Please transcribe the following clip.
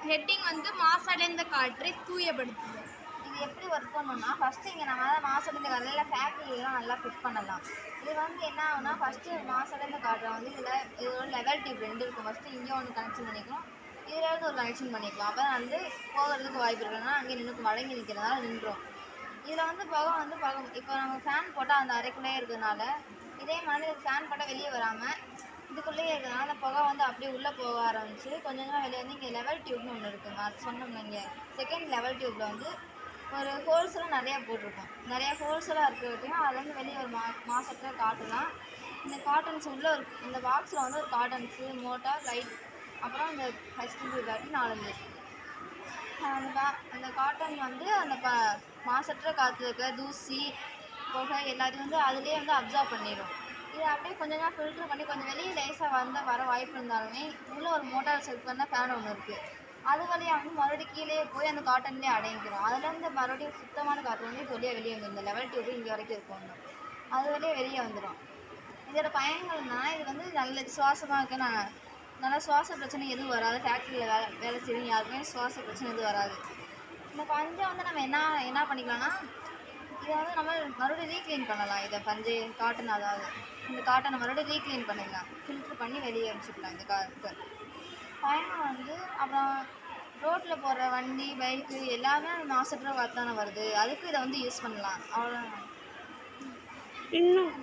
Heading வந்து மாசடைந்த காற்றை தூயப்படுத்துது. இது எப்படி ஒர்க் பண்ணணும்னா, ஃபஸ்ட்டு இங்கே நம்ம மாசடைந்த காற்றில் ஃபேக்ட்ரிலாம் நல்லா ஃபிட் பண்ணலாம். இது வந்து என்ன ஆகுனா, ஃபஸ்ட்டு மாசடைந்த காற்றை வந்து இதோட லெவல் டியூப் 2 இருக்கும். ஃபஸ்ட்டு இங்கே ஒன்று கனெக்ஷன் பண்ணிக்கலாம், இதில் இருந்து ஒரு கனெக்ஷன் பண்ணிக்கலாம். அப்போ தான் வந்து போகிறதுக்கு வாய்ப்பு இருக்குன்னா அங்கே நின்று மடங்கி நிற்கிறதுனால நின்றோம். இதில் வந்து புகை வந்து இப்போ நம்ம ஃபேன் போட்டால் அந்த அறைக்குள்ளேயே இருக்கிறதுனால, இதே மாதிரி ஃபேன் போட்டால் வெளியே வராமல் இதுக்குள்ளேயே இருக்கிறதுனால அந்த புகை வந்து அப்படியே உள்ளே போக ஆரம்பிச்சு கொஞ்சம் கொஞ்சம் வெளியே வந்து இங்கே லெவல் டியூப்னு ஒன்று இருக்குங்க. அது சொன்னோம்னா இங்கே செகண்ட் லெவல் டியூப்பில் வந்து ஒரு ஹோல்ஸ்லாம் நிறையா போட்டிருக்கோம். நிறையா ஹோல்ஸ்லாம் இருக்கிறதையும் அது வந்து வெளியே ஒரு மாசத்துல காட்டலாம். இந்த காட்டன்ஸ் உள்ள ஒரு இந்த பாக்ஸில் வந்து ஒரு காட்டன்ஸு, மோட்டார், லைட், அப்புறம் இந்த ஹெச்டிபி பேட்டரி 4 அந்த காட்டன் வந்து அந்த மாசற்ற காற்றுல இருக்கிற தூசி, புகை எல்லாத்தையும் வந்து அதுலேயே வந்து அப்சர்வ் பண்ணிடும். இதை அப்படியே கொஞ்சம் நேரம் ஃபில்ட்ரு பண்ணி கொஞ்சம் வெளியே லேசாக வர வாய்ப்பு இருந்தாலுமே உள்ளே ஒரு மோட்டார் செட் பண்ண ஃபேன் ஒன்று இருக்குது. அது வழியாக வந்து மறுபடியும் கீழே போய் அந்த காட்டன்லேயே அடங்கிக்கிறோம். அதுலேருந்து மறுபடியும் சுத்தமான காற்று வந்து இது வழியாக வெளியே வந்துடும். இந்த லெவல் டியூப் இங்கே வரைக்கும் இருக்கும், அது வழியாக வெளியே வந்துடும். இதோட பயன்கள்னா இது வந்து நல்ல சுவாசமாக இருக்குன்னு நல்லா சுவாச பிரச்சனை எதுவும் வராது. ஃபேக்ட்ரியில் வேலை செய்யும் யாருக்குமே சுவாச பிரச்சனை எதுவும் வராது. இந்த பஞ்சை வந்து நம்ம என்ன பண்ணிக்கலாம்னா, இதை வந்து நம்ம மறுபடியும் ரீக்ளீன் பண்ணலாம். இதை பஞ்சு காட்டன், அதாவது இந்த காட்டனை மறுபடியும் ரீக்ளீன் பண்ணிக்கலாம், ஃபில்ட்ரு பண்ணி வெளியே அனுப்பிச்சிக்கலாம். இந்த பயணம் வந்து அப்புறம் ரோட்டில் போகிற வண்டி, பைக்கு எல்லாமே மாசற்ற காற்று தானே வருது. அதுக்கு இதை வந்து யூஸ் பண்ணலாம். அவ்வளோதான். இன்னும்